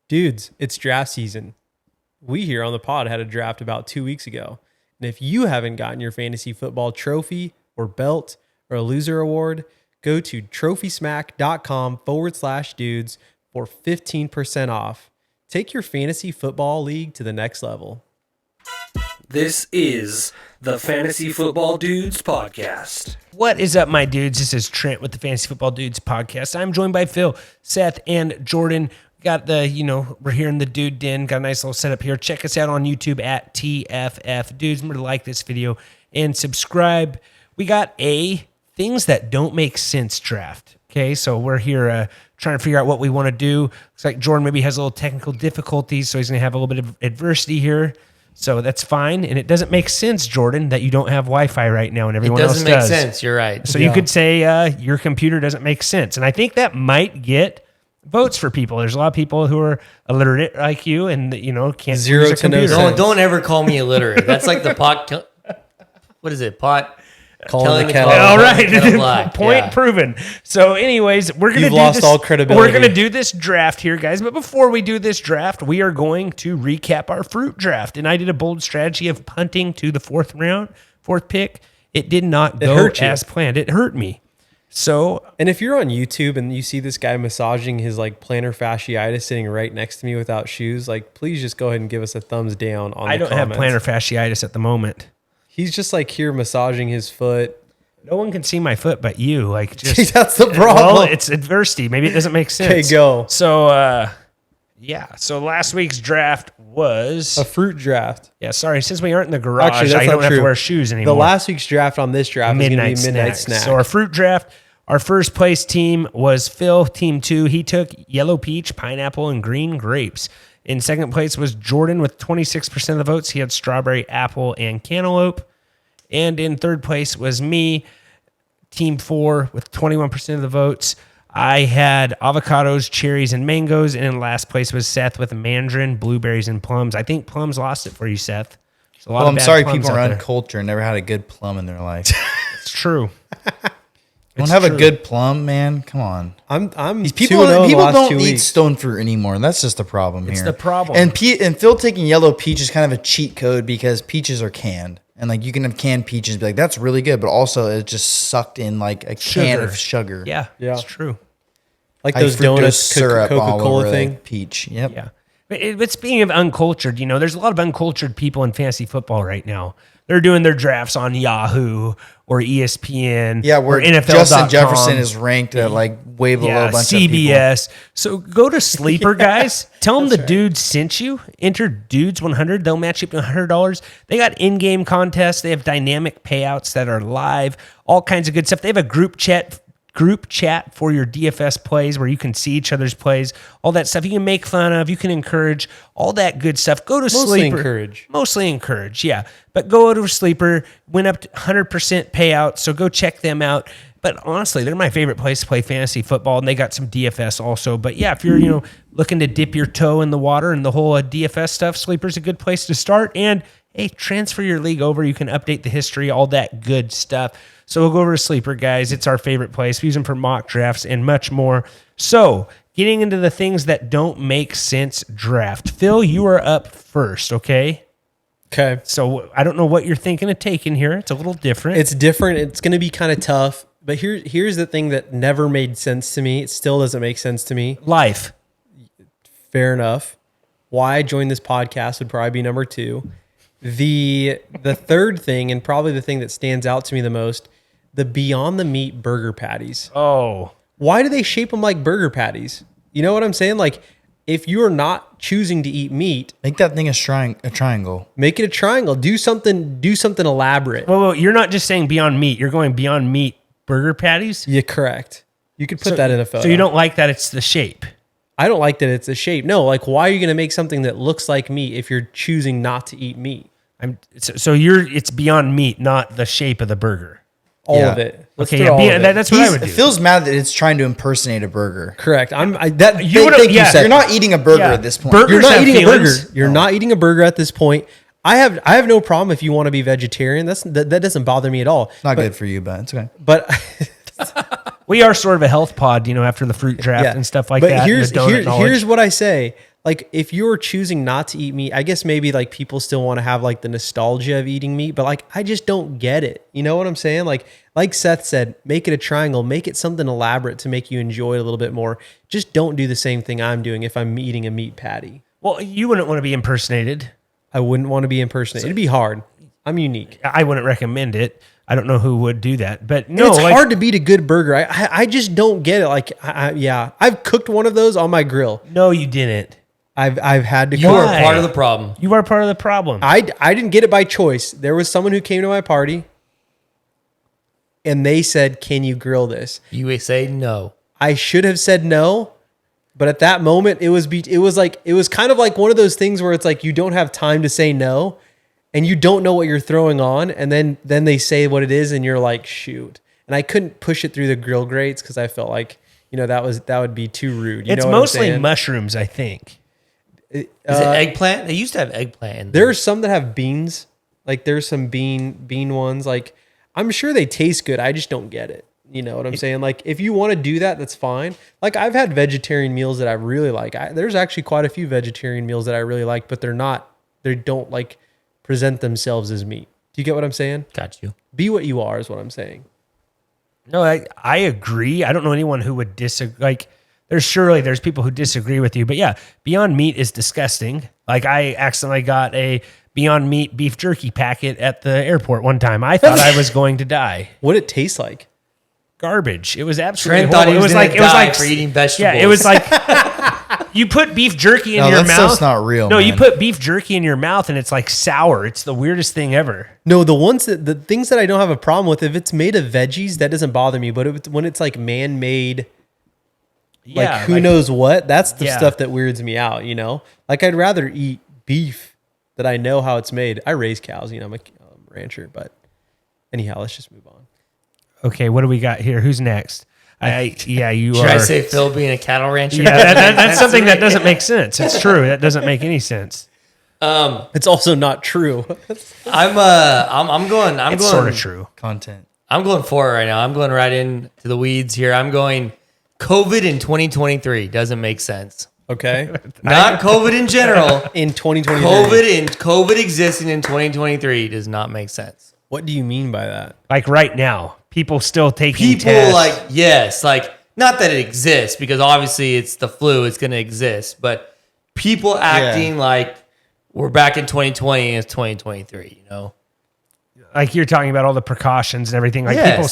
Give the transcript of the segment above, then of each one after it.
Dudes, it's draft season. We here on the pod had a draft about 2 weeks ago. And if you haven't gotten your fantasy football trophy or belt or a loser award, go to trophysmack.com/dudes for 15% off. Take your fantasy football league to the next level. This is the Fantasy Football Dudes podcast. What is up, my dudes? This is Trent with the Fantasy Football Dudes podcast. I'm joined by Phill, Seth, and Jordan. Got the, we're here in the dude den. Got a nice little setup here. Check us out on YouTube at tffdudes. Remember to like this video and subscribe. We got a things that don't make sense draft. Okay, so we're here trying to figure out what we want to do. Looks like Jordan maybe has a little technical difficulties, so he's going to have a little bit of adversity here. So that's fine. And it doesn't make sense, Jordan, that you don't have Wi-Fi right now and everyone else does. It doesn't make sense. You're right. So you could say your computer doesn't make sense. And I think that might get votes for people. There's a lot of people who are illiterate like you and, can't Zero use a to no computer. sense. Don't ever call me illiterate. That's like the pot. What is it? Pot. Calling the kettle. All right. Black. Point Yeah. proven. So anyways, we're going to You've do lost this. all credibility. We're going to do this draft here, guys. But before we do this draft, we are going to recap our fruit draft. And I did a bold strategy of punting to the fourth pick. It did not go as planned. It hurt me. So, and if you're on YouTube and you see this guy massaging his plantar fasciitis sitting right next to me without shoes, please just go ahead and give us a thumbs down on I the don't have comments. plantar fasciitis at the moment. He's just here massaging his foot. No one can see my foot but you. Just That's the problem. Well, it's adversity. Maybe it doesn't make sense. Okay, go. So, So last week's draft was A fruit draft. Yeah, sorry. Since we aren't in the garage, Actually, that's I not don't have true. to wear shoes anymore. The last week's draft on this draft is going to be Midnight Snack. So our fruit draft, our first place team was Phill, team 2. He took yellow peach, pineapple, and green grapes. In second place was Jordan with 26% of the votes. He had strawberry, apple, and cantaloupe. And in third place was me, team 4, with 21% of the votes. I had avocados, cherries, and mangoes. And in last place was Seth with mandarin, blueberries, and plums. I think plums lost it for you, Seth. Well, I'm sorry people are uncultured and never had a good plum in their life. It's true. You don't have a good plum, man? Come on. I'm These people 2-0 people the last don't 2 eat weeks. stone fruit anymore. That's just the problem here. It's the problem. And Phill taking yellow peach is kind of a cheat code because peaches are canned. And you can have canned peaches and be like, that's really good. But also it's just sucked in a can of sugar. Yeah, it's true. Like those donuts, syrup all Coca-Cola over thing. Peach. Yep. Yeah. But speaking of uncultured, there's a lot of uncultured people in fantasy football right now. They're doing their drafts on Yahoo or ESPN. Yeah, where or NFL.com. Justin Jefferson is ranked at way below a bunch CBS. of people. So go to Sleeper, guys. Tell them the dudes sent you. Enter Dudes100. They'll match you up to $100. They got in-game contests. They have dynamic payouts that are live. All kinds of good stuff. They have a group chat for your DFS plays where you can see each other's plays, all that stuff you can make fun of, you can encourage, all that good stuff. Go to Sleeper. Mostly encourage, yeah. But go to Sleeper, went up to 100% payout, so go check them out. But honestly, they're my favorite place to play fantasy football, and they got some DFS also. But yeah, if you're looking to dip your toe in the water and the whole DFS stuff, Sleeper's a good place to start. And hey, transfer your league over. You can update the history, all that good stuff. So we'll go over to Sleeper, guys. It's our favorite place. We use them for mock drafts and much more. So getting into the things that don't make sense draft. Phill, you are up first, okay? Okay. So I don't know what you're thinking of taking here. It's a little different. It's different. It's going to be kind of tough. But here's the thing that never made sense to me. It still doesn't make sense to me. Life. Fair enough. Why I joined this podcast would probably be number 2. The third thing, and probably the thing that stands out to me the most, the Beyond the Meat burger patties. Oh. Why do they shape them like burger patties? You know what I'm saying? If you're not choosing to eat meat, Make that thing a triangle. make it a triangle. Do something elaborate. Well, you're not just saying Beyond Meat. You're going Beyond Meat burger patties? Yeah, correct. You could put that in a photo. So you don't like that it's the shape? I don't like that it's a shape. No, why are you going to make something that looks like meat if you're choosing not to eat meat? It's Beyond Meat, not the shape of the burger. All of it. Let's Okay, throw all of it. that's what I would do. Phil's mad that it's trying to impersonate a burger. Correct. Thank you, Seth. You're not eating a burger at this point. Burgers You're not have eating feelings. a burger. You're not eating a burger at this point. I have no problem if you want to be vegetarian. That doesn't bother me at all. Not good for you, but it's okay. But We are sort of a health pod, after the fruit draft and stuff like but that. Here's what I say. like if you're choosing not to eat meat, I guess maybe like people still want to have like the nostalgia of eating meat, but like I just don't get it. You know what I'm saying? Like Seth said, make it a triangle, make it something elaborate to make you enjoy it a little bit more. Just don't do the same thing I'm doing if I'm eating a meat patty. Well, you wouldn't want to be impersonated. I wouldn't want to be impersonated. It'd be hard. I'm unique. I wouldn't recommend it. I don't know who would do that, but And no, it's like, hard to beat a good burger. I just don't get it. Like, yeah, I've cooked one of those on my grill. no, you didn't. I've had to You are Why? part of the problem. You are part of the problem. I didn't get it by choice. There was someone who came to my party and they said, "Can you grill this?" You say no. I should have said no, but at that moment it was kind of like one of those things where it's like you don't have time to say no and you don't know what you're throwing on, and then they say what it is and you're like, shoot. And I couldn't push it through the grill grates because I felt like, that would be too rude. You it's know what I'm mostly saying? mushrooms, I think. Is it eggplant? They used to have eggplant in there. There's some that have beans. Like there's some bean ones. Like I'm sure they taste good. I just don't get it. You know what I'm saying? Like if you want to do that, that's fine. Like I've had vegetarian meals that I really like. There's actually quite a few vegetarian meals that I really like, but they don't like present themselves as meat. Do you get what I'm saying? Got you. Be what you are is what I'm saying. No, I agree. I don't know anyone who would disagree. Like, there's people who disagree with you, but yeah, Beyond Meat is disgusting. Like, I accidentally got a Beyond Meat beef jerky packet at the airport one time. I thought I was going to die. What did it taste like? Garbage. It was absolutely Trent thought horrible. he was gonna die for eating vegetables. Yeah, it was like you put beef jerky in No, your that mouth. stuff's not real, No, you man. put beef jerky in your mouth and it's like sour. It's the weirdest thing ever. No, the things that I don't have a problem with, if it's made of veggies, that doesn't bother me. But when it's like man-made, like who knows what, that's the Yeah. stuff that weirds me out, you know? Like I'd rather eat beef that I know how it's made. I raise cows, I'm a rancher, but anyhow, let's just move on. Okay, what do we got here? Who's next? You Should are. I say Phill being a cattle rancher? Yeah, that's something that doesn't make sense. It's true. That doesn't make any sense. It's also not true. I'm going. It's sort of true. Content. I'm going for it right now. I'm going right into the weeds here. I'm going COVID in 2023 doesn't make sense. Okay. Not COVID in general. In 2023. COVID existing in 2023 does not make sense. What do you mean by that? Like right now, people still taking People tests. not that it exists because obviously it's the flu, it's going to exist, but people acting like we're back in 2020 and it's 2023, Like you're talking about all the precautions and everything. Like Yes. people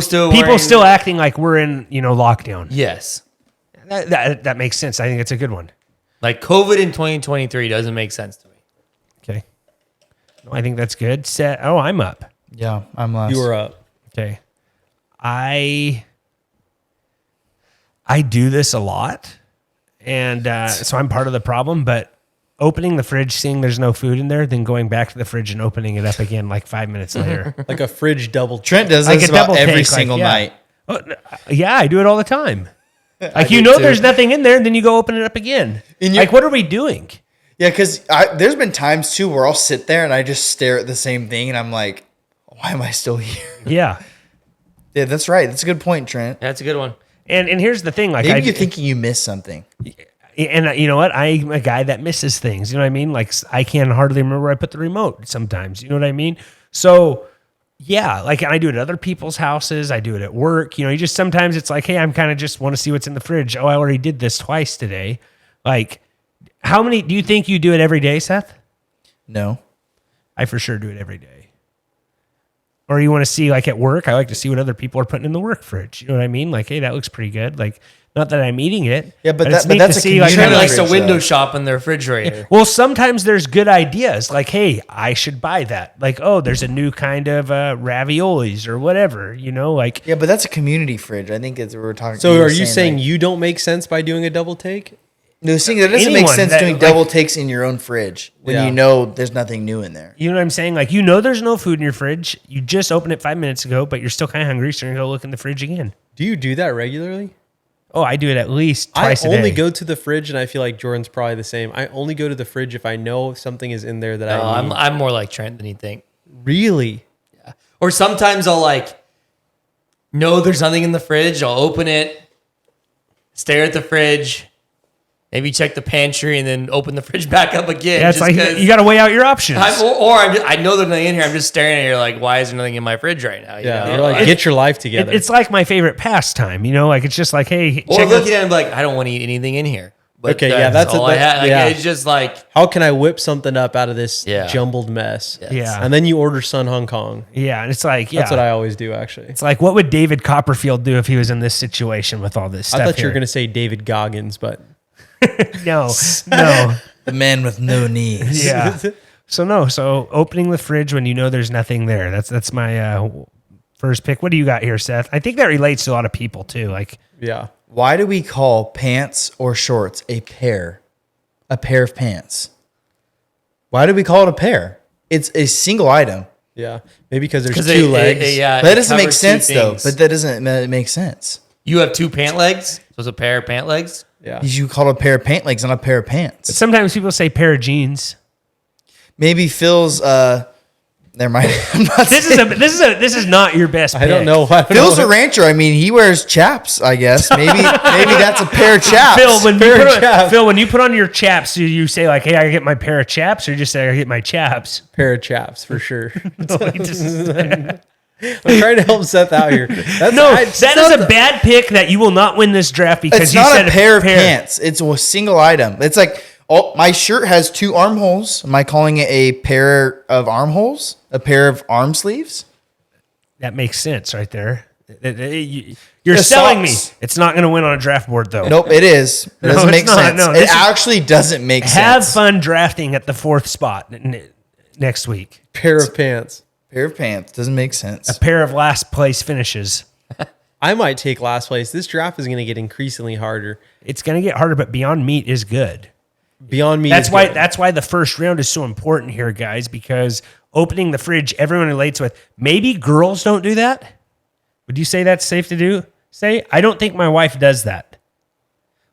still wearing- acting like we're in lockdown. Yes. That makes sense. I think it's a good one. Like COVID in 2023 doesn't make sense to me. Okay. I think that's good. I'm up. Yeah, I'm last. You were up. Okay. I do this a lot, and so I'm part of the problem, but opening the fridge, seeing there's no food in there, then going back to the fridge and opening it up again like 5 minutes later. Like a fridge double. Trent does Like this a about double every take, like, single yeah. night. Oh, yeah, I do it all the time. Like, do too. there's nothing in there, and then you go open it up again. And you- Like, what are we doing? Yeah, because there's been times too where I'll sit there and I just stare at the same thing and I'm like, why am I still here? Yeah. Yeah, that's right. That's a good point, Trent. That's a good one. And here's the thing. Like, Maybe you're thinking you missed something. And you know what? I'm a guy that misses things. You know what I mean? Like I can hardly remember where I put the remote sometimes. You know what I mean? So yeah, like I do it at other people's houses. I do it at work. You just sometimes it's like, hey, I'm kind of just want to see what's in the fridge. Oh, I already did this twice today. Like, how many do you think you do it every day, Seth? No. I for sure do it every day. Or you want to see like at work? I like to see what other people are putting in the work fridge. You know what I mean? Like, hey, that looks pretty good. Like, not that I'm eating it. Yeah, but it's that- but neat that's to a see, like, community Trent how- likes to fridge, window though. shop in their refrigerator. Well, sometimes there's good ideas. Like, hey, I should buy that. Like, oh, there's a new kind of raviolis or whatever. Like Yeah, but that's a community fridge. I think it's we're talking. So were are you saying like- you don't make sense by doing a double take? No, seeing that doesn't make anyone sense that, doing like- double takes in your own fridge when Yeah. you know there's nothing new in there. You know what I'm saying? Like, there's no food in your fridge. You just opened it 5 minutes ago, but you're still kind of hungry, so you're going to go look in the fridge again. Do you do that regularly? Oh, I do it at least twice I a day. only go to the fridge, and I feel like Jordan's probably the same. I only go to the fridge if I know something is in there that No, I need. I'm more like Trent than you think. Really? Or sometimes I'll know there's nothing in the fridge. I'll open it, stare at the fridge, Maybe check the pantry and then open the fridge back up again. Yeah, it's like you got to weigh out your options. I know there's nothing in here. I'm just staring at you like, why is there nothing in my fridge right now? You know? You're like, get your life together. It's like my favorite pastime, like it's just like, hey, or looking at him like, I don't want to eat anything in here. But okay, that's all I had. Like, it's just like, how can I whip something up out of this jumbled mess? Yeah. And then you order Sun Hong Kong. Yeah, and it's like, That's what I always do, actually. It's like, what would David Copperfield do if he was in this situation with all this stuff? I thought you were going to say David Goggins, but no. The man with no knees. Yeah. So opening the fridge when you know there's nothing there. That's my first pick. What do you got here, Seth? I think that relates to a lot of people too. Like, yeah. Why do we call pants or shorts a pair? A pair of pants. Why do we call it a pair? It's a single item. Yeah. Maybe because there's two legs. But that doesn't make sense though. But that doesn't make sense. You have two pant legs? So it's a pair of pant legs? Yeah. You call it a pair of pant legs, not a pair of pants. sometimes people say pair of jeans. Maybe Phil's never mind. I'm not This is not your best pick. I don't know. Phil's a rancher. I mean, he wears chaps, I guess. Maybe that's a pair of chaps. Phill, when you put on your chaps, do you say like, hey, I get my pair of chaps, or just say I get my chaps? Pair of chaps for sure. I'm I'm trying to help Seth out here. That is a bad pick that you will not win this draft because it's you not said a pair of pants. It's a single item. It's like, my shirt has two armholes. Am I calling it a pair of armholes? A pair of arm sleeves? That makes sense right there. You're selling me. It's not going to win on a draft board, though. Nope, it is. It doesn't make sense. No, it actually doesn't make sense. Have fun drafting at the 4th spot next week. Pair of pants. Pair of pants. Doesn't make sense. A pair of last place finishes. I might take last place. This draft is going to get increasingly harder. It's going to get harder, but Beyond Meat is good. Beyond Meat That's is why good. That's why the first round is so important here, guys, because opening the fridge, everyone relates with. Maybe girls don't do that. Would you say that's safe to do? I don't think my wife does that.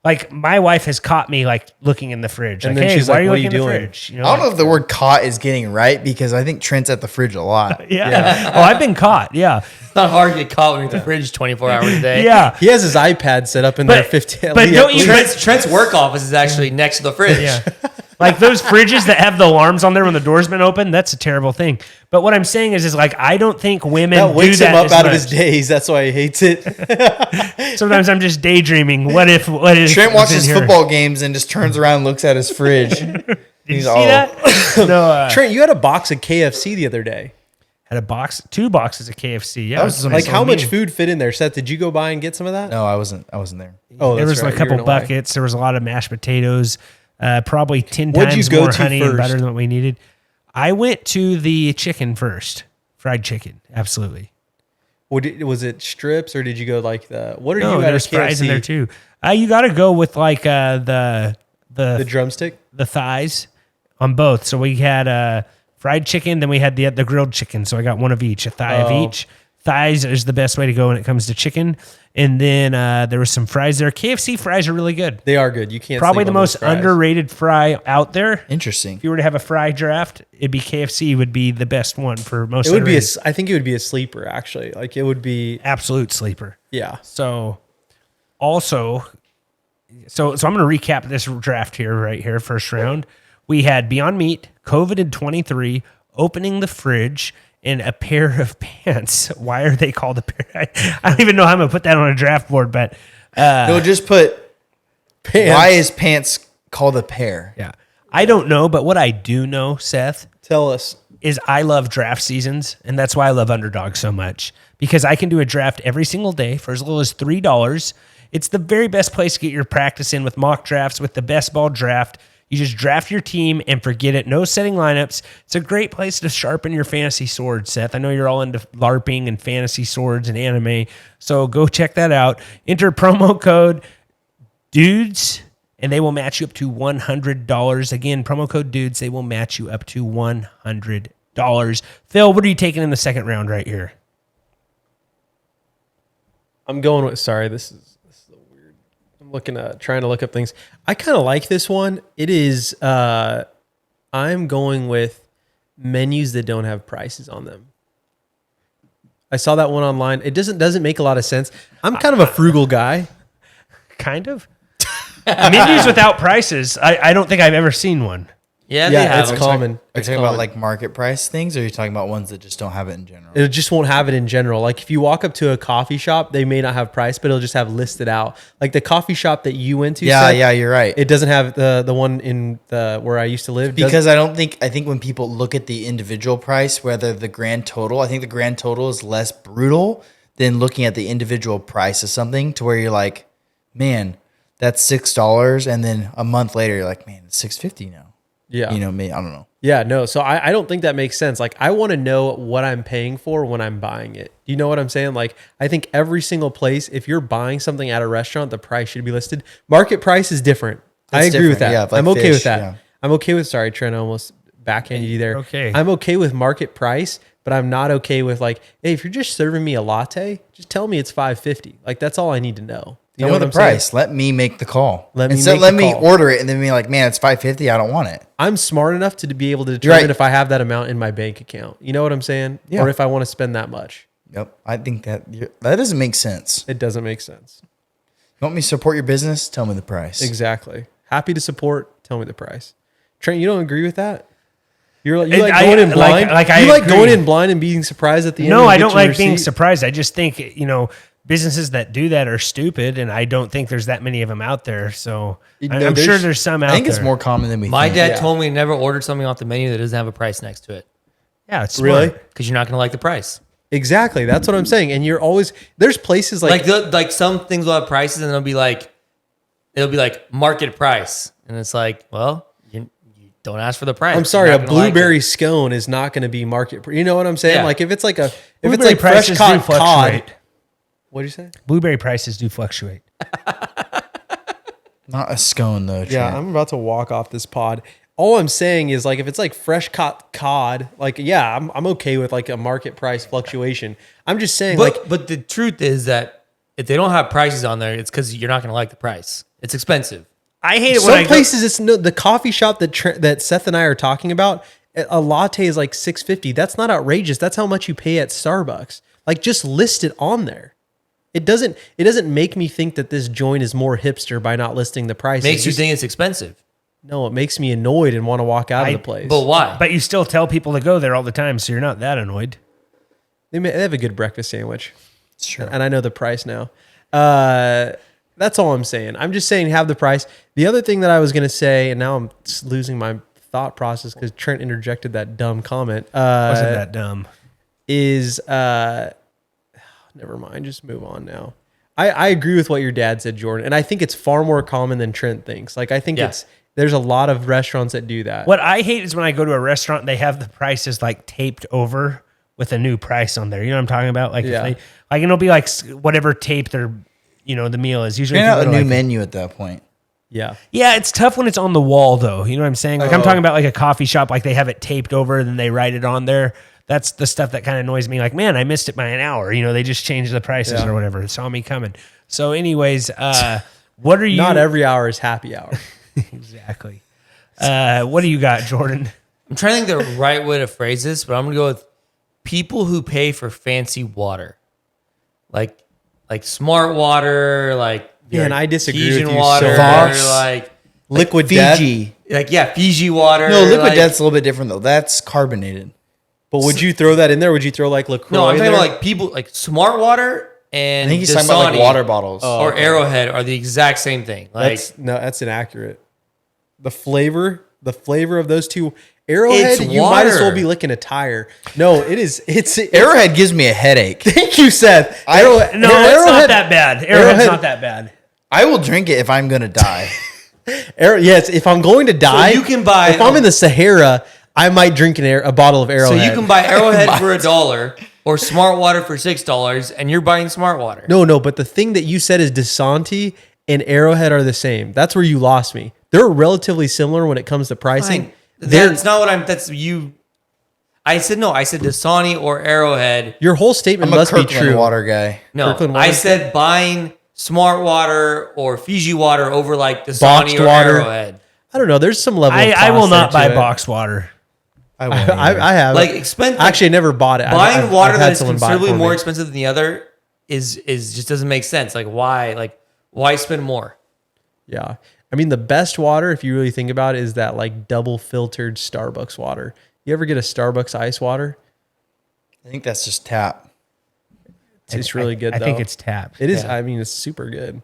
Like, my wife has caught me, like, looking in the fridge. And like, then hey, she's why like, are you what are looking you in the doing? fridge? I don't know if the word caught is getting right because I think Trent's at the fridge a lot. Yeah. Oh, I've been caught. Yeah. It's not hard to get caught when you're at the fridge 24 hours a day. Yeah. He has his iPad set up in there 15. But don't you Trent's work office is actually next to the fridge. Yeah. Like those fridges that have the alarms on there when the door's been open, that's a terrible thing. But what I'm saying is like, I don't think women that wakes do that him up as out much. of his days. That's why he hates it. Sometimes I'm just daydreaming. What if Trent watches football games and just turns around and looks at his fridge. Did you see that? No, Trent, you had a box of KFC the other day. had two boxes of KFC. Yeah. Like, how much food fit in there? Seth, did you go by and get some of that? No, I wasn't there. Oh, There that's was right. a couple You were in Hawaii. buckets. There was a lot of mashed potatoes. Probably 10 What'd you times go more to honey and first? butter than what we needed. I went to the chicken first. Fried chicken. Absolutely. Was it strips or did you go like the? What are No, you at there's a fries in there KFC? too. You got to go with like the The drumstick. the thighs on both. So we had fried chicken, then we had the grilled chicken. So I got one of each, a thigh of each. Thighs is the best way to go when it comes to chicken. And then there was some fries there. KFC fries are really good. They are good. You can't. Probably sleep the on most those fries. underrated fry out there. Interesting. If you were to have a fry draft, it'd be KFC would be the best one for most. It would be. underrated. I think it would be a sleeper actually. Like it would be. Absolute sleeper. Yeah. So also, so I'm going to recap this draft here, right here, first round. We had Beyond Meat, COVID in 23, opening the fridge, and a pair of pants. Why are they called a pair? I don't even know how I'm going to put that on a draft board, but No, just put Pants. why is pants called a pair? yeah. I don't know, but what I do know, Seth, Tell us. is I love draft seasons, and that's why I love Underdog so much, because I can do a draft every single day for as little as $3. It's the very best place to get your practice in with mock drafts, with the best ball draft. You just draft your team and forget it. No setting lineups. It's a great place to sharpen your fantasy sword, Seth. I know you're all into LARPing and fantasy swords and anime, so go check that out. Enter promo code DUDES, and they will match you up to $100. Again, promo code DUDES, they will match you up to $100. Phill, what are you taking in the second round right here? I'm going with. Sorry, this is a weird. I'm trying to look up things. I kind of like this one. It is. I'm going with menus that don't have prices on them. I saw that one online. It doesn't make a lot of sense. I'm kind of a frugal guy. Kind of. Menus without prices. I don't think I've ever seen one. Yeah, they Yeah, have it's them. common. Are you It's talking about common. like market price things, or are you talking about ones that just don't have it in general? It just won't have it in general. Like if you walk up to a coffee shop, they may not have price, but it'll just have listed out. Like the coffee shop that you went to. Yeah, Seth, yeah, you're right. It doesn't have the one in the where I used to live. Because I think when people look at the individual price, whether the grand total, I think the grand total is less brutal than looking at the individual price of something to where you're like, man, that's $6. And then a month later, you're like, man, it's $6.50 now. Yeah. You know, me, I don't know. Yeah, no. So I don't think that makes sense. Like I want to know what I'm paying for when I'm buying it. You know what I'm saying? Like I think every single place, if you're buying something at a restaurant, the price should be listed. Market price is different. I It's agree with that. different, yeah, like I'm okay fish, with that. yeah. I'm okay with, sorry, Trent, I almost backhanded you there. Okay. I'm okay with market price, but I'm not okay with like, hey, if you're just serving me a latte, just tell me it's $5.50. Like that's all I need to know. You know Tell me what the I'm saying? price. Let me make the call. Let me Instead, make let the me call. order it and then be like, man, it's $5.50. I don't want it. I'm smart enough to be able to determine right. if I have that amount in my bank account. You know what I'm saying? Yeah. Or if I want to spend that much. Yep. I think that doesn't make sense. It doesn't make sense. You want me to support your business? Tell me the price. Exactly. Happy to support. Tell me the price. Trent, you don't agree with that? You like I- going in blind? I you like agree. going in blind and being surprised at the end? No, when you I get don't your like being receipt? surprised. I just think, businesses that do that are stupid, and I don't think there's that many of them out there. So No, I'm sure there's some out I think there. it's more common than we My think. dad Yeah. told me never order something off the menu that doesn't have a price next to it Yeah, it's Really? smart. because you're not going to like the price. Exactly. That's what I'm saying. And you're always there's places like Like some things will have prices and it'll be like market price, and it's like, well, you don't ask for the price. I'm sorry, You're a not gonna like blueberry it. scone is not going to be market. You know what I'm saying? Yeah. Like if it's like Blueberry fresh prices caught do fluctuate. cod. What do you say? Blueberry prices do fluctuate. Not a scone though. Yeah, Trent. I'm about to walk off this pod. All I'm saying is like if it's like fresh caught cod, like yeah, I'm okay with like a market price fluctuation. I'm just saying But the truth is that if they don't have prices on there, it's because you're not going to like the price. It's expensive. I hate it when some I places it's no the coffee shop that Seth and I are talking about. A latte is like $6.50. That's not outrageous. That's how much you pay at Starbucks. Like just list it on there. It doesn't make me think that this joint is more hipster by not listing the price. Makes you think it's expensive. No, it makes me annoyed and want to walk out of the place. But why? But you still tell people to go there all the time, so you're not that annoyed. They have a good breakfast sandwich. Sure. And I know the price now. That's all I'm saying. I'm just saying have the price. The other thing that I was going to say, and now I'm losing my thought process because Trent interjected that dumb comment. Wasn't that dumb? Is never mind. Just move on now. I agree with what your dad said, Jordan, and I think it's far more common than Trent thinks. Like I think Yeah. there's a lot of restaurants that do that. What I hate is when I go to a restaurant, they have the prices like taped over with a new price on there. You know what I'm talking about? Like, Yeah. if they, like it'll be like whatever tape their, the meal is. Usually, Figure if you out go a to, new like, menu at that point. Yeah. Yeah, it's tough when it's on the wall, though. You know what I'm saying? Like I'm Oh. talking about like a coffee shop, like they have it taped over and then they write it on there. That's the stuff that kind of annoys me. Like, man, I missed it by an hour. They just changed the prices Yeah. or whatever. It saw me coming. So, anyways, what are you? Not every hour is happy hour. Exactly. What do you got, Jordan? I'm trying to think the right way to phrase this, but I'm going to go with people who pay for fancy water. Like smart water, like Man, I disagree Artesian with you water, so much. like Liquid Death. Fiji. Fiji water. No, liquid like, death's a little bit different though. That's carbonated. But would you throw that in there? Would you throw like LaCroix No, I'm in talking there? about like people like smart water and I think he's talking about like Dasani water bottles. or Arrowhead are the exact same thing. Like that's inaccurate. The flavor of those two, Arrowhead, It's you might as well water. be licking a tire. No, it's Arrowhead gives me a headache. Thank you, Seth. No, it's not Arrowhead, that bad. Arrowhead's not that bad. I will drink it if I'm gonna die. Yes, if I'm going to die, you can buy- If I'm in the Sahara, I might drink a bottle of so Arrowhead. you can buy Arrowhead for $1 or smart water for $6 and you're buying smart water. No, but the thing that you said is Dasani and Arrowhead are the same. That's where you lost me. They're relatively similar when it comes to pricing. Fine. They're That's not what that's you. I said no. I said Dasani or Arrowhead. your whole statement I'm a must be Kirkland true. water guy. No, Kirkland water? I said buying smart water or Fiji water over like Dasani Boxed or water. Arrowhead. I don't know. There's some level. Of I will cost not there buy to it. boxed water. I won't. I have Like expensive. Actually, I never bought it. buying I've water had that is someone buy it considerably for more me. expensive than the other is just doesn't make sense. Like why? Like why spend more? Yeah. I mean, the best water, if you really think about it, is that like double filtered Starbucks water. You ever get a Starbucks ice water? I think that's just tap. It's really good, I though. think it's tap. It is. Yeah. I mean, it's super good.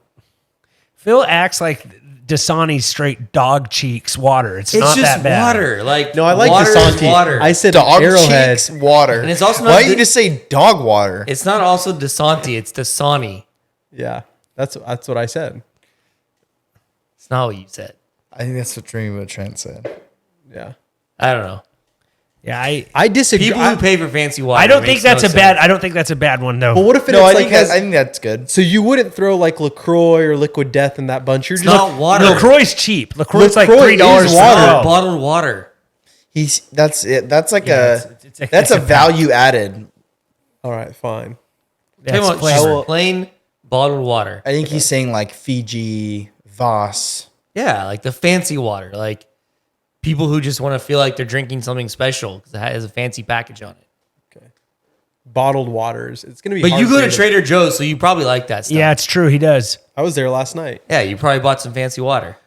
Phil acts like Dasani's straight dog cheeks water. It's not just that bad. water. Like No, I like water is Dasani. water. I said Dog Arrowhead. cheeks water. And it's also not Why don't you the- just say dog water? It's not also Dasani. It's Dasani. Yeah, that's what I said. It's not what you said. I think that's what Trent said. Yeah, I don't know. Yeah, I disagree. People who pay for fancy water. I don't think makes that's no a bad. sense. I don't think that's a bad one though. But what if it's No, I like think that's good. so you wouldn't throw like LaCroix or Liquid Death in that bunch? You're It's just not water. LaCroix's cheap. LaCroix's like LaCroix $3 is for water. a Bottled water. That's it. That's like it's a- that's it's a a value added. all right, fine. Tell you That's what, flavor. just plain bottled water. I think he's saying like Fiji, Voss. Yeah, like the fancy water. Like people who just want to feel like they're drinking something special because it has a fancy package on it. Bottled waters. It's gonna be. But hard you go for to Trader Joe's, so you probably like that stuff. Yeah, it's true. He does. I was there last night. Yeah, you probably bought some fancy water.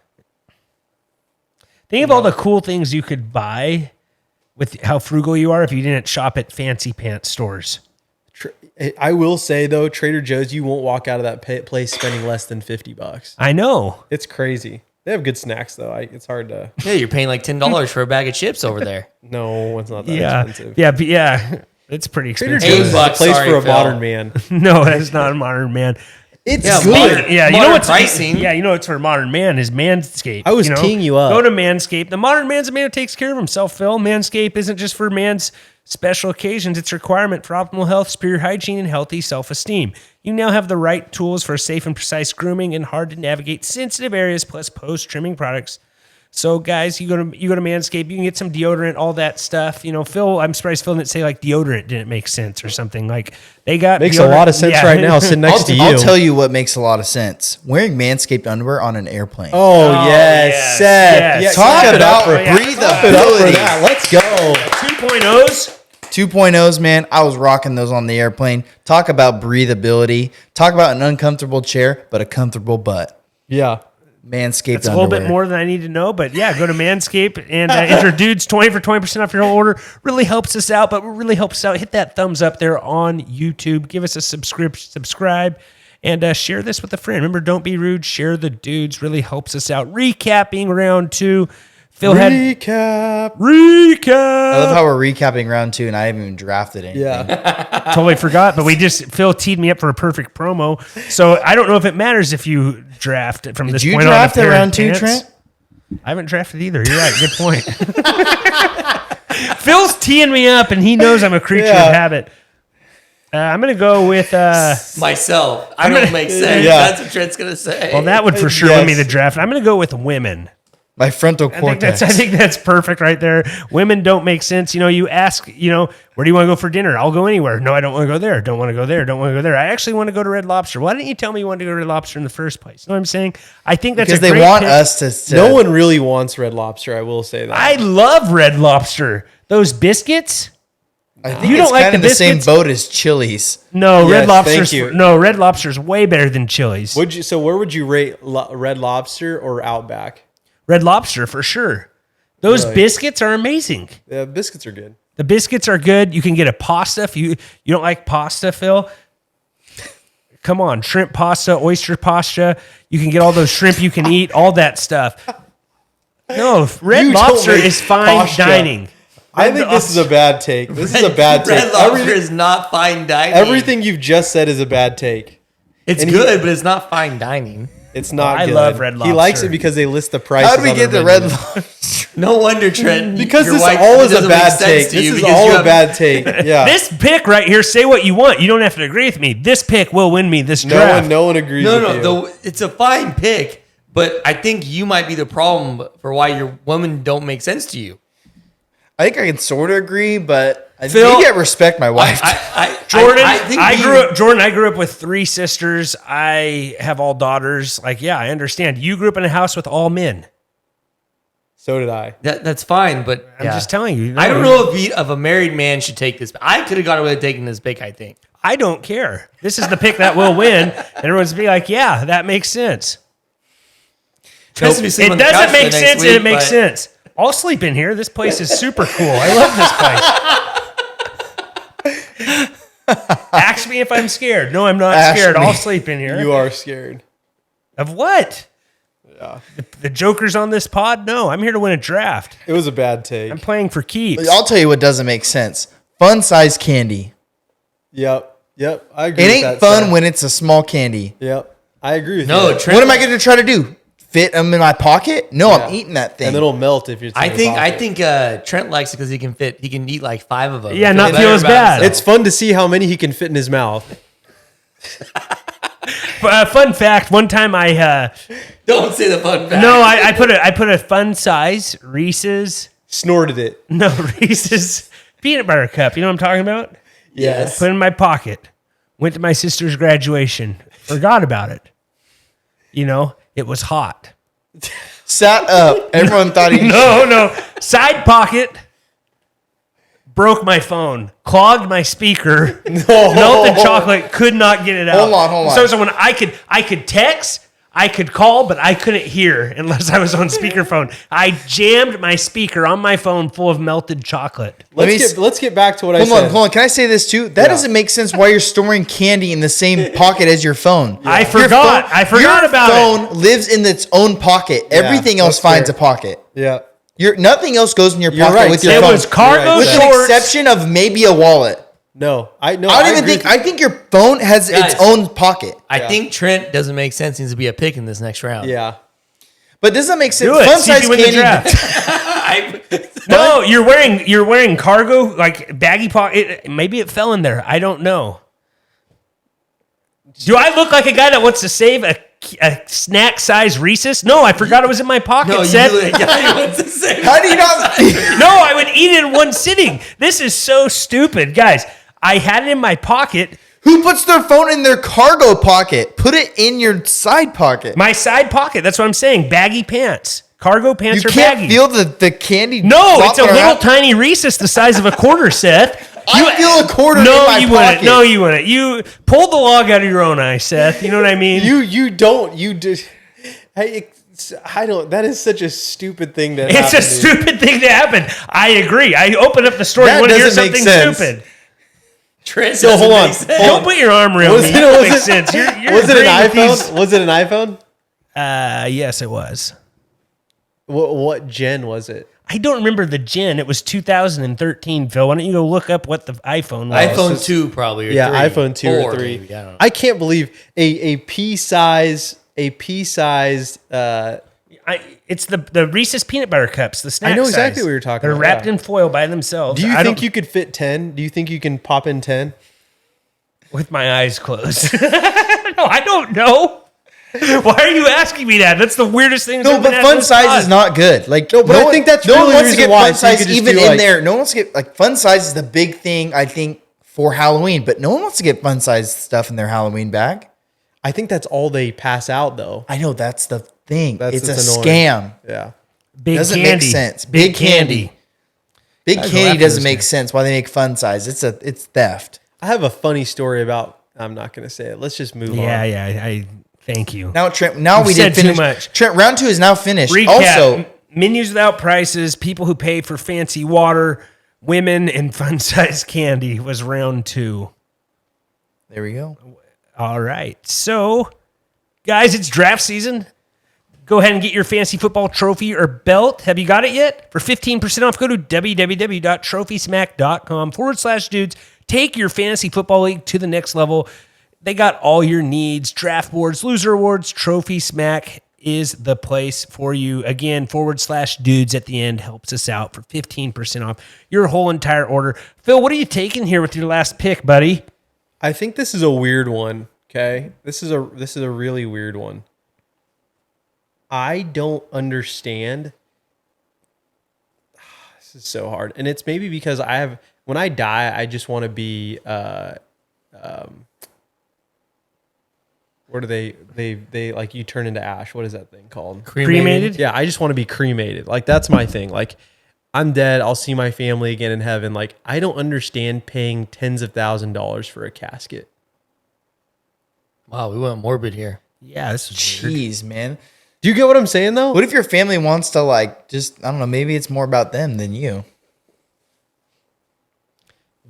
Think of all the cool things you could buy with how frugal you are if you didn't shop at fancy pants stores. I will say though, Trader Joe's, you won't walk out of that place spending less than $50. I know. It's crazy. They have good snacks though. It's hard to. Yeah, you're paying like $10 for a bag of chips over there. No, it's not that Yeah, expensive. yeah. It's pretty Trader expensive. Joe's is a $8, place sorry, for a Phil. modern man. No, that's not a modern man. It's Yeah, good. modern- Yeah, you modern know what's pricing. Yeah, you know what's for a modern man is Manscaped. I was teeing you up. Go to Manscaped. The modern man's a man who takes care of himself. Phil, Manscaped isn't just for man's special occasions. It's a requirement for optimal health, superior hygiene, and healthy self-esteem. You now have the right tools for safe and precise grooming and hard to navigate sensitive areas, plus post-trimming products. So, guys, you go to Manscaped. You can get some deodorant, all that stuff. You know, Phil. I'm surprised Phil didn't say like deodorant didn't make sense or something. Like they got Makes deodorant. a lot of sense Yeah. right now sitting next to you. I'll tell you what makes a lot of sense. Wearing Manscaped underwear on an airplane. Oh, yes, yes, Seth. yes. Yeah, Talk clap it up about for- clap it up for breathability. that. Let's go. 2.0s. 2.0s, man. I was rocking those on the airplane. Talk about breathability. Talk about an uncomfortable chair, but a comfortable butt. Yeah. Manscaped It's a little underwear. bit more than I need to know, but yeah, go to Manscaped and enter dudes 20 for 20% off your whole order. Really helps us out, but what really helps us out, hit that thumbs up there on YouTube. Give us a subscribe, and share this with a friend. Remember, don't be rude. Share the dudes. Really helps us out. Recapping round 2. Phil had Recap. I love how we're recapping round 2 and I haven't even drafted anything. Yeah. Totally forgot, but Phil teed me up for a perfect promo. So I don't know if it matters if you draft it from this Did you point on. draft a at pair of round 2, pants. Trent? I haven't drafted either. You're right. Good point. Phil's teeing me up, and he knows I'm a creature of habit. I'm going to go with. Myself. I don't make sense. Yeah. That's what Trent's going to say. Well, that would for sure win me the draft. I'm going to go with women. My frontal cortex. I think that's perfect right there. Women don't make sense. You know, you ask, where do you want to go for dinner? I'll go anywhere. No, I don't want to go there. Don't want to go there. Don't want to go there. I actually want to go to Red Lobster. Why didn't you tell me you wanted to go to Red Lobster in the first place? You know what I'm saying? I think that's because a they great want pick. us to No one really wants Red Lobster. I will say that. I love Red Lobster. Those biscuits. I think You it's don't like kind of the the same biscuits? boat as Chili's. No, Yes, Red thank Lobster's you. Red Lobster's way better than Chili's. Where would you rate Red Lobster or Outback? Red Lobster for sure. Those Really? biscuits are amazing. Yeah, biscuits are good. The biscuits are good. You can get a pasta if you don't like pasta, Phil. Come on, shrimp pasta, oyster pasta. You can get all those shrimp you can eat, all that stuff. No, Red You don't Lobster make is fine pasta. dining. I think this is a bad take. This is a bad take. Red Lobster is not fine dining. Everything you've just said is a bad take. It's and good, but it's not fine dining. It's not I good. love Red He likes Lobster. it because they list the prices. How did we on get their the Red menu. Lobster? No wonder, Trent. Because your this wife all is a doesn't make bad sense take. to you This is because all you a have- bad take. Yeah. This pick right here, say what you want. You don't have to agree with me. This pick will win me this draft. No one agrees No, with you. it's a fine pick, but I think you might be the problem for why your women don't make sense to you. I think I can sort of agree, but Phil- maybe I respect my wife. Jordan, I think I grew up with 3 sisters. I have all daughters. Like, yeah, I understand. You grew up in a house with all men. So did I. That's fine, but I'm just telling you. I don't know if a married man should take this. I could have got away with taking this pick, I think. I don't care. This is the pick that will win. And everyone's be like, yeah, that makes sense. Trent's gonna be sleeping It on the couch doesn't for make the next sense, week, and it makes but- sense. I'll sleep in here. This place is super cool. I love this place. Ask me if I'm scared. No, I'm not Ask scared. me. I'll sleep in here. You are scared. Of what? Yeah. The Joker's on this pod? No, I'm here to win a draft. It was a bad take. I'm playing for keeps. I'll tell you what doesn't make sense. Fun size candy. Yep. I agree It with ain't that, fun Seth. when it's a small candy. Yep. I agree with No, you. Trent, What am I going to try to do? Fit them in my pocket? No, Yeah. I'm eating that thing. And it'll melt if you're I think Trent likes it because he can eat like 5 of them. Yeah, Feel not better feel as about bad. himself. It's fun to see how many he can fit in his mouth. Fun fact: one time Don't say the fun fact. no, I put a fun size Reese's Snorted it. Reese's peanut butter cup. You know what I'm talking about? Yes. Put it in my pocket. Went to my sister's graduation. Forgot about it. You know, it was hot. Sat up. Everyone thought he No. Side pocket. Broke my phone. Clogged my speaker. Melted chocolate. Could not get it out. Hold on. So when I could text, I could call, but I couldn't hear unless I was on speakerphone. I jammed my speaker on my phone full of melted chocolate. Let's get back to what I said. Hold on. Can I say this too? That doesn't make sense why you're storing candy in the same pocket as your phone. I forgot. I forgot about Your phone lives in its own pocket. Everything else that's finds fair. a pocket. Yeah. Nothing else goes in your You're pocket right, with your it. It phone. was cargo with an shorts. exception of maybe a wallet. No. I I don't even agree think. with I think your phone has Guys. its own pocket. I think Trent doesn't make sense. He needs to be a pick in this next round. you. Yeah. But does that make sense? Do it. Fun See if size you win the candy. draft. No, you're wearing cargo like baggy pocket. Maybe it fell in there. I don't know. Do I look like a guy that wants to save a snack size Reese's? No, I forgot it was in my pocket. No, you Seth. look like a guy who wants to say. How do you not? No, I would eat it in one sitting. This is so stupid, guys. I had it in my pocket. Who puts their phone in their cargo pocket? Put it in your side pocket. My side pocket. That's what I'm saying. Baggy pants. Cargo pants You are can't baggy. feel the candy. No, it's a flopping little around. tiny Reese's the size of a quarter, Seth. I feel a quarter No, in my you pocket. wouldn't. No, you wouldn't. You pull the log out of your own eye, Seth. You know what I mean? You don't. You just. I don't. That is such a stupid thing that. It's a stupid thing to happen. I agree. I open up the story. That You want to hear doesn't make something sense. stupid? Trent So hold on. Don't put your arm around me. That makes sense. You're Was it an agreeing with iPhone? these- Was it an iPhone? Yes, it was. What gen was it? I don't remember the gen. It was 2013, Phil. Why don't you go look up what the iPhone was? iPhone 2 probably. Or Yeah, 3. iPhone 2 4 or 3. maybe, I don't know. I can't believe a pea-sized It's the Reese's peanut butter cups, the snack I know exactly size. what you're talking They're about, wrapped yeah. in foil by themselves. Do you I think don't- you could fit 10? Do you think you can pop in 10? with my eyes closed? No, I don't know. Why are you asking me that? That's the weirdest thing. No, but fun size is not good. Like, no, but I think that's no one really wants the to reason get why, fun so you size could just even do, in like- there. No one wants to get like fun size is the big thing I think for Halloween, but no one wants to get fun size stuff in their Halloween bag. I think that's all they pass out, though. I know that's the thing. That's It's a what's annoying. scam. Yeah. Big Doesn't candy. make sense. Big candy. Big Guys are candy laughing doesn't this make guy. sense why they make fun size. It's theft. I have a funny story about. I'm not going to say it. Let's just move on. Yeah. I thank you. Now Trent. Now You've we said did too finish. much. Trent, round 2 is now finished. Recap. Also, Menus without prices, people who pay for fancy water, women, and fun size candy was round 2. there we go. All right. So, guys, it's draft season. Go ahead and get your fantasy football trophy or belt. Have you got it yet? For 15% off, go to www.trophysmack.com/dudes. Take your fantasy football league to the next level. They got all your needs, draft boards, loser awards. Trophy Smack is the place for you. Again, /dudes at the end helps us out for 15% off your whole entire order. Phil, what are you taking here with your last pick, buddy? I think this is a weird one. Okay, this is a really weird one. I don't understand. This is so hard, and it's maybe because when I die, I just want to be. What are they like? You turn into ash. What is that thing called? Cremated? Yeah, I just want to be cremated. Like that's my thing. Like I'm dead. I'll see my family again in heaven. Like I don't understand paying tens of $1,000s for a casket. Wow, we went morbid here. Yeah, this is weird. Jeez, man. Do you get what I'm saying though? What if your family wants to like just I don't know, maybe it's more about them than you.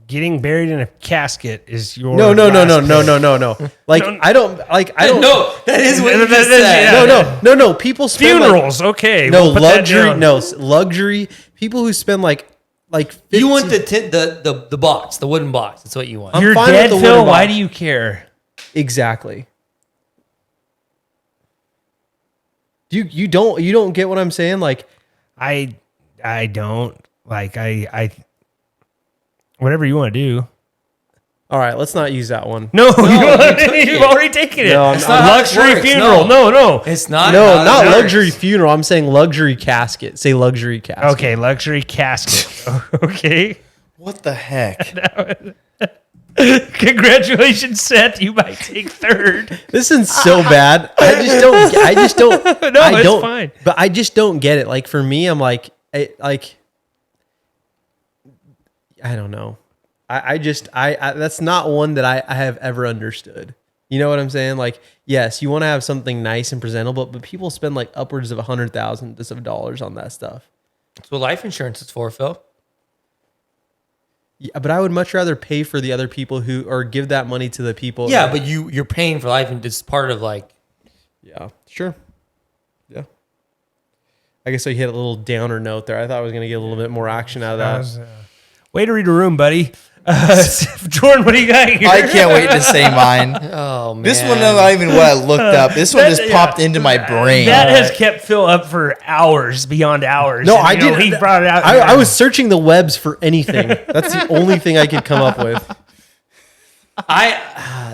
Getting buried in a casket is your No. last Like I don't. No, that is what you just said. yeah. No. People spend funerals. Okay, no we'll put that luxury. down. No people who spend like 15, You want the box, the wooden box. That's what you want. I'm You're fine dead, with the Phil. wooden Why box. do you care? Exactly. You don't get what I'm saying? Like I don't like I whatever you want to do. all right, let's not use that one. No, took you've it. already taken it. No, I'm It's not. not luxury works, funeral. no. No. It's not. No, how not it works. luxury funeral. I'm saying luxury casket. Say luxury casket. Okay, luxury casket. Okay. What the heck? Congratulations, Seth. You might take third. This is so bad. I just don't. No, I it's don't, fine. But I just don't get it. Like for me, I'm like, I don't know. I that's not one that I have ever understood. You know what I'm saying? Like, yes, you want to have something nice and presentable, but people spend like upwards of $100,000 on that stuff. That's what life insurance is for, Phil. Yeah, but I would much rather pay for the other people or give that money to the people. Yeah, but you're paying for life, and it's part of like. Yeah, sure. Yeah. I guess I hit a little downer note there. I thought I was going to get a little bit more action out of that. Way to read a room, buddy. Jordan, what do you got here? I can't wait to say mine. Oh man, This one is not even what I looked up. This one just popped into my brain. That has kept Phil up for hours, beyond hours. No, And, I you know, didn't. He brought it out. I was searching the webs for anything. That's the only thing I could come up with.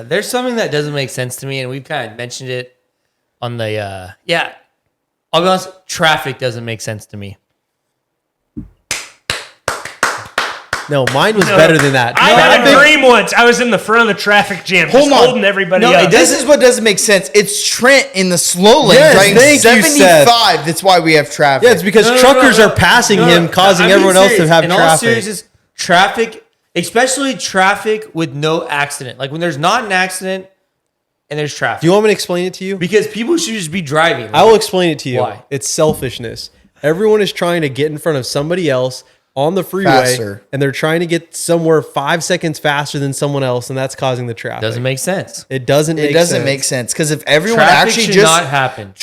There's something that doesn't make sense to me, and we've kind of mentioned it on the I'll be honest, traffic doesn't make sense to me. No, mine was better than that. I had a Traffic- dream once. I was in the front of the traffic jam, Hold just on. holding everybody No, up. this is what doesn't make sense. It's Trent in the slow lane Yes, driving thank you, 75. Seth. That's why we have traffic. Yeah, it's because truckers are passing him, causing I'm being everyone else to serious. have In all traffic. seriousness, traffic, especially traffic with no accident. Like when there's not an accident and there's traffic. Do you want me to explain it to you? Because people should just be driving. I will explain it to you. Why? It's selfishness. Everyone is trying to get in front of somebody else on the freeway, Faster. and they're trying to get somewhere 5 seconds faster than someone else, and that's causing the traffic. Doesn't make sense. It doesn't make It doesn't sense. make sense because if everyone Traffic actually should just not happen.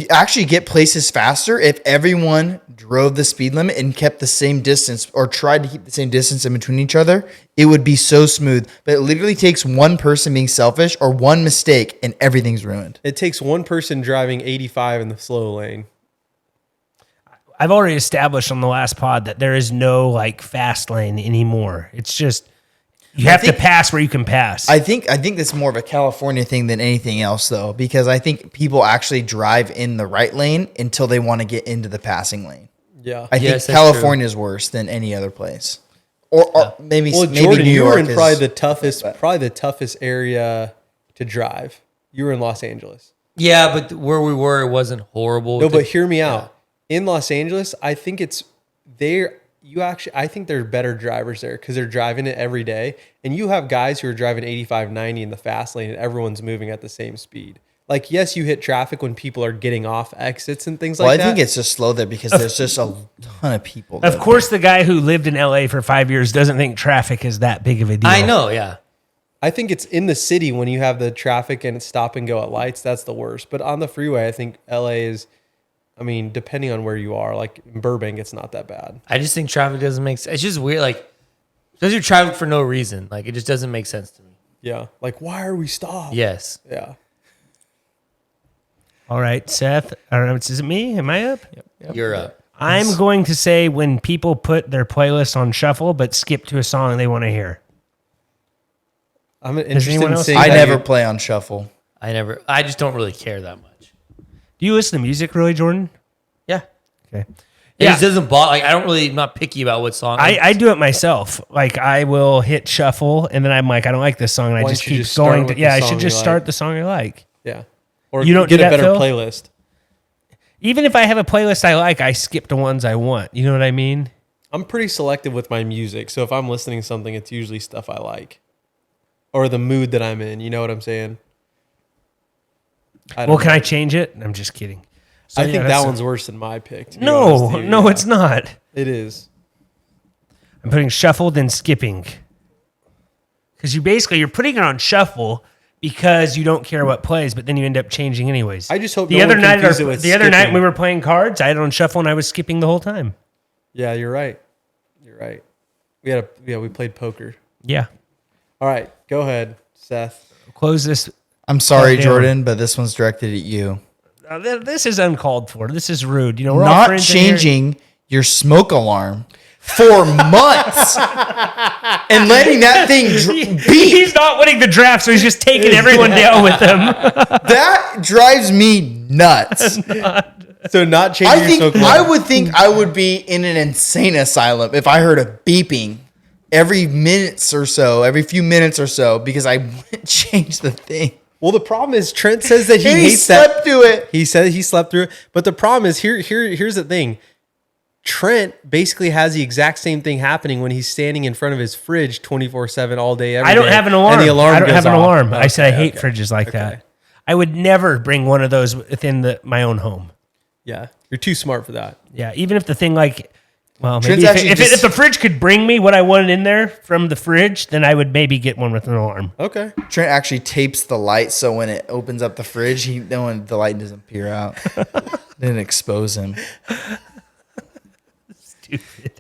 actually get places faster, if everyone drove the speed limit and kept the same distance or tried to keep the same distance in between each other, it would be so smooth. But it literally takes one person being selfish or one mistake and everything's ruined. It takes one person driving 85 in the slow lane. I've already established on the last pod that there is no like fast lane anymore. It's just you have to pass where you can pass. I think that's more of a California thing than anything else, though, because I think people actually drive in the right lane until they want to get into the passing lane. Yeah. I think Yes, that's California is worse than any other place, or maybe Well, maybe Jordan, New you York were in is probably the toughest area to drive. You were in Los Angeles. Yeah, but where we were, it wasn't horrible. No, but hear me out. In Los Angeles, I think it's there. I think they're better drivers there because they're driving it every day. And you have guys who are driving 85, 90 in the fast lane and everyone's moving at the same speed. Like, yes, you hit traffic when people are getting off exits and things Well, like I that. think it's just slow there because there's just a ton of people. of course, the guy who lived in LA for 5 years doesn't think traffic is that big of a deal. I know, yeah. I think it's in the city when you have the traffic and it's stop and go at lights. That's the worst. But on the freeway, I think LA is, I mean, depending on where you are, like in Burbank, it's not that bad. I just think traffic doesn't make sense. It's just weird. Like, does your traffic for no reason? Like, it just doesn't make sense to me. Yeah. Like, why are we stopped? Yes. Yeah. All right, Seth. I don't know. Is it me? Am I up? You're up. I'm going to say when people put their playlist on shuffle but skip to a song they want to hear. I'm interested anyone in else- seeing I how never you- play on shuffle. I just don't really care that much. Do you listen to music, really, Jordan? Yeah. Okay. It Yeah. just doesn't bother. Like, I'm not picky about what song. I do it myself. Like I will hit shuffle and then I'm like, I don't like this song. And I Why just don't you keep just start going. with the I song should you just like? start the song I like. Yeah. Or You don't get do a that, better Phil? playlist. Even if I have a playlist I like, I skip the ones I want. You know what I mean? I'm pretty selective with my music. So if I'm listening to something, it's usually stuff I like or the mood that I'm in. You know what I'm saying? Well, can I change it? I'm just kidding. So, I think that's that one's worse than my pick. to be No, honest with you. no, Yeah. it's not. It is. I'm putting shuffle then skipping. Because you're putting it on shuffle because you don't care what plays, but then you end up changing anyways. I just hope the no other one night confused it with the other night skipping. we were playing cards. I had it on shuffle and I was skipping the whole time. Yeah, you're right. You're right. We played poker. Yeah. All right, go ahead, Seth. Close this. I'm sorry, Calm down. Jordan, but this one's directed at you. This is uncalled for. This is rude. We're all Not friends in here. changing your smoke alarm for months and letting that thing beep. He's not winning the draft, so he's just taking everyone down with him. That drives me nuts. So not changing your smoke alarm. I would be in an insane asylum if I heard a beeping every few minutes or so because I wouldn't change the thing. Well, the problem is Trent says that he And hates slept through it. He said he slept through it. But the problem is here's the thing. Trent basically has the exact same thing happening when he's standing in front of his fridge 24/7 all day every I don't day, have an alarm. And the alarm I don't goes have an off. alarm. I said I hate Okay. fridges like Okay. that. I would never bring one of those within my own home. Yeah, you're too smart for that. Yeah, even if the thing maybe Trent's actually if the fridge could bring me what I wanted in there from the fridge, then I would maybe get one with an alarm. Okay. Trent actually tapes the light so when it opens up the fridge, the light doesn't peer out. Didn't expose him. Stupid.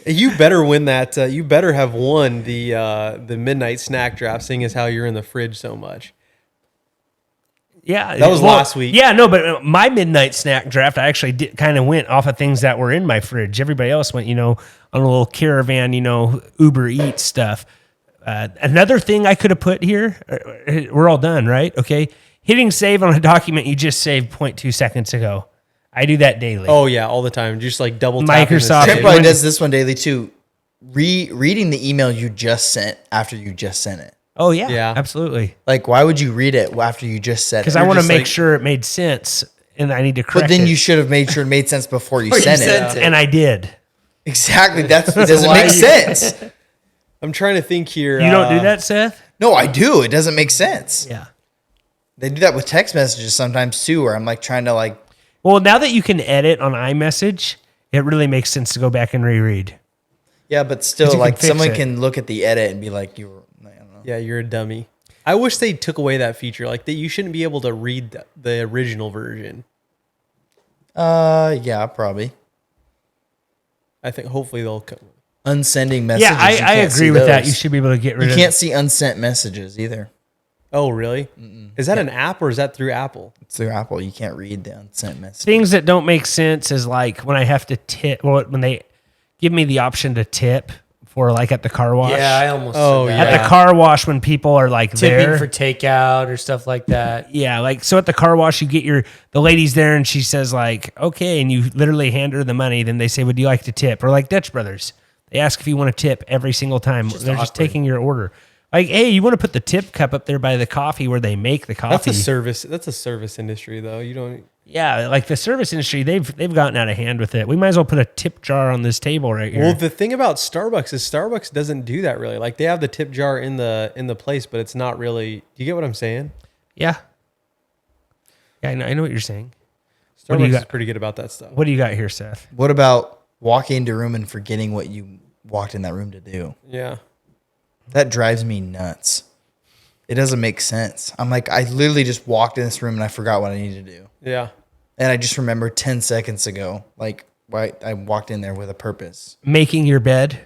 You better win that. You better have won the midnight snack draft, seeing as how you're in the fridge so much. Yeah, That was last week. Yeah, no, but my midnight snack draft, I actually kind of went off of things that were in my fridge. Everybody else went, on a little caravan, Uber Eats stuff. Another thing I could have put here, we're all done, right? Okay. Hitting save on a document you just saved 0.2 seconds ago. I do that daily. Oh yeah, all the time. Just like double tapping. Microsoft. Trent it probably when- does this one daily too. Reading the email you just sent after you just sent it. Oh, yeah, Yeah. absolutely. Like, why would you read it after you just said it? Because I want to just make like- sure it made sense, and I need to correct But then it. you should have made sure it made sense before you Before you sent sent it. it. And I did. Exactly. It doesn't make sense. I'm trying to think here. You don't do that, Seth? No, I do. It doesn't make sense. Yeah. They do that with text messages sometimes too, where I'm like trying to like. Well, now that you can edit on iMessage, it really makes sense to go back and reread. Yeah, but 'Cause still, you like can fix someone it. can look at the edit and be like, "You were." I don't know. Yeah, you're a dummy. I wish they took away that feature. Like that, you shouldn't be able to read the original version. Yeah, probably. I think hopefully they'll. Unsending messages. Yeah, you I can't see agree with that. those. You should be able to get rid You of can't see unsent messages either. Oh really? Is that an app or is that through Apple? It's through Apple. You can't read the unsent messages. things that don't make sense is like when I have to tip, when they give me the option to tip for like at the car wash. Yeah, I almost Oh, said yeah. that. At the car wash when people are like Tipping there. for takeout or stuff like that. Yeah, like so at the car wash, you get the lady's there and she says like, okay, and you literally hand her the money. Then they say, would you like to tip? Or like Dutch Brothers, they ask if you want to tip every single time. They're just awkward. taking your order. Like, hey, you want to put the tip cup up there by the coffee where they make the coffee? That's a service. That's a service industry though. You don't. Yeah, like the service industry, they've gotten out of hand with it. We might as well put a tip jar on this table right here. Well, the thing about Starbucks is Starbucks doesn't do that really. Like they have the tip jar in the place, but it's not really. Do you get what I'm saying? Yeah, I know what you're saying. Starbucks do you is got? pretty good about that stuff. What do you got here, Seth? What about walking into a room and forgetting what you walked in that room to do? Yeah. That drives me nuts. It doesn't make sense. I'm like, I literally just walked in this room and I forgot what I needed to do. Yeah. And I just remembered 10 seconds ago, like, why I walked in there with a purpose. Making your bed.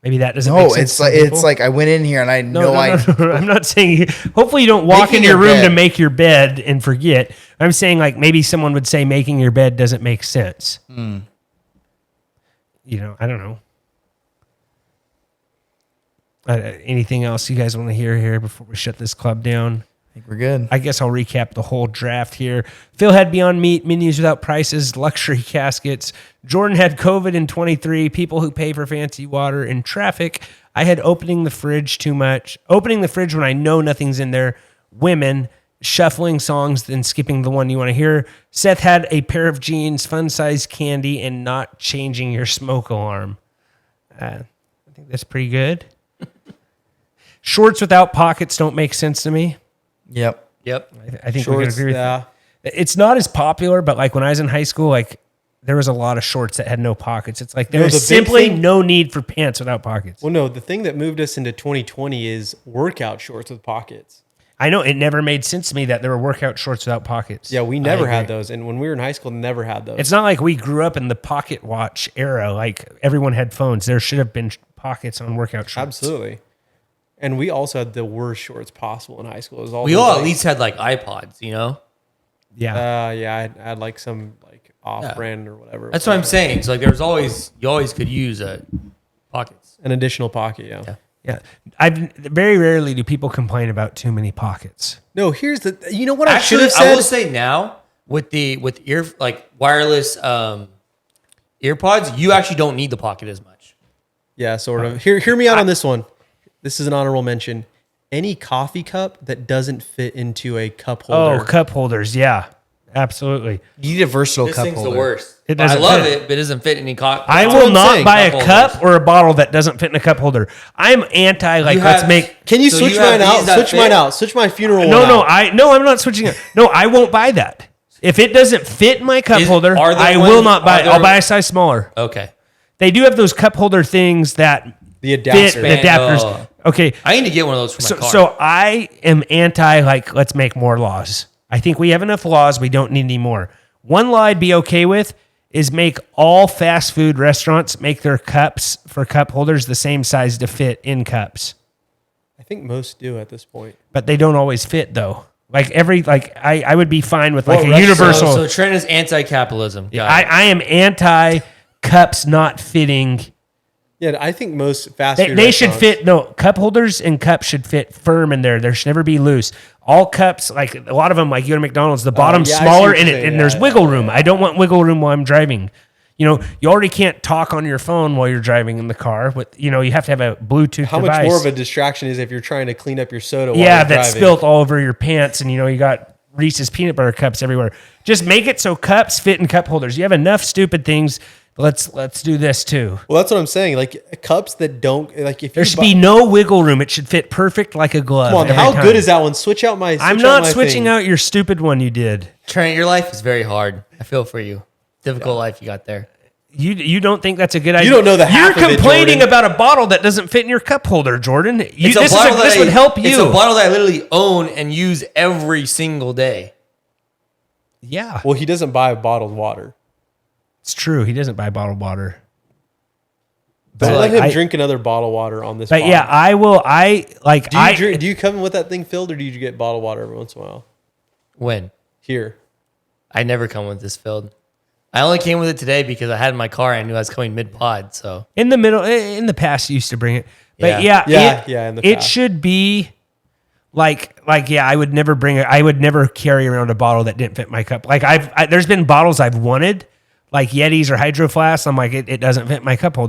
Maybe that doesn't make No, sense. it's to like some people. it's like I went in here and I No, know no. I'm not saying. Hopefully, you don't walk Making into your your room to bed. make your bed and forget. I'm saying like maybe someone would say making your bed doesn't make sense. Hmm. I don't know. Anything else you guys want to hear here before we shut this club down? I think we're good. I guess I'll recap the whole draft here. Phil had Beyond Meat, menus without prices, luxury caskets. Jordan had COVID in 23, people who pay for fancy water, and traffic. I had opening the fridge too much. Opening the fridge when I know nothing's in there. Women, shuffling songs, then skipping the one you want to hear. Seth had a pair of jeans, fun-sized candy, and not changing your smoke alarm. I think that's pretty good. Shorts without pockets don't make sense to me. Yep. Yep. I think we can agree with that. It's not as popular, but like when I was in high school, like there was a lot of shorts that had no pockets. It's like there's the big simply thing- no need for pants without pockets. Well, no, the thing that moved us into 2020 is workout shorts with pockets. I know it never made sense to me that there were workout shorts without pockets. Yeah, we never had those. And when we were in high school, never had those. It's not like we grew up in the pocket watch era. Like everyone had phones. There should have been pockets on workout shorts. Absolutely. And we also had the worst shorts possible in high school. It was all We those, all at like- least had like iPods, you know? Yeah. Yeah, I had like some like off-brand or whatever. That's what I'm saying. So like you always could use pockets. An additional pocket, yeah. Yeah. Very rarely do people complain about too many pockets. No, here's the. You know what I should Actually, have said? I will say now with wireless earpods, you actually don't need the pocket as much. Yeah, sort of. Hear me out on this one. This is an honorable mention. Any coffee cup that doesn't fit into a cup holder. Oh, cup holders. Yeah, absolutely. You need a versatile This cup thing's holder. the worst. It I doesn't love fit. it, but it doesn't fit any cup. I what will I'm not saying, buy cup a cup holders. or a bottle that doesn't fit in a cup holder. I'm anti, like, You let's have- make. Can you So switch you have mine out? these that Switch fit? mine out. Switch my funeral No, one no, out. I'm not switching it. No, I won't buy that. If it doesn't fit my cup holder, are there I will ones- not buy are it. I'll there- buy a size smaller. Okay. They do have those cup holder things that The fit adapter. the adapters. Oh. Okay, I need to get one of those for my car. so I am anti, like, let's make more laws. I think we have enough laws. We don't need any more. One law I'd be okay with is make all fast food restaurants make their cups for cup holders the same size to fit in cups. I think most do at this point. But they don't always fit, though. I would be fine with like Well, a universal. So Trent is anti-capitalism. Got it. I am anti cups not fitting. Yeah, I think most fast They, food they should restaurants- fit. No, cup holders and cups should fit firm in there. There should never be loose. All cups, like a lot of them, like you go to McDonald's, the bottom's yeah, I see smaller what and you're it, saying. and there's Yeah, wiggle room. I don't want wiggle room while I'm driving. You know, you already can't talk on your phone while you're driving in the car. With you have to have a Bluetooth How device. much more of a distraction is if you're trying to clean up your soda while Yeah, you're that's driving? spilt all over your pants, and you got Reese's peanut butter cups everywhere. Just make it so cups fit in cup holders. You have enough stupid things. Let's do this too. Well, that's what I'm saying. Like cups that don't like if There you should buy- be no wiggle room. It should fit perfect like a glove. Come on, every how time. good is that one? Switch out my. I'm switch not out my switching thing. out your stupid one you did. Trent, your life is very hard. I feel for you. Difficult life you got there. You don't think that's a good idea? don't know the half You're of it, complaining Jordan. about a bottle that doesn't fit in your cup holder, Jordan. It's a This bottle that would help you. It's a bottle that I literally own and use every single day. Yeah, Well, he doesn't buy bottled water. it's true. He doesn't buy bottled water. Don't But let him I- drink another bottle of water on this. But pod. yeah, I will. I like. Do you I drink, do you come with that thing filled, or do you get bottled water every once in a while? When? Here, I never come with this filled. I only came with it today because I had it in my car and I knew I was coming mid-pod. So in the middle. In the past, you used to bring it. But Yeah. Yeah, in the it past. should be like yeah. I would never bring it. I would never carry around a bottle that didn't fit my cup. Like there's been bottles I've wanted, like Yetis or Hydro Flasks. I'm like it doesn't fit my cup holder.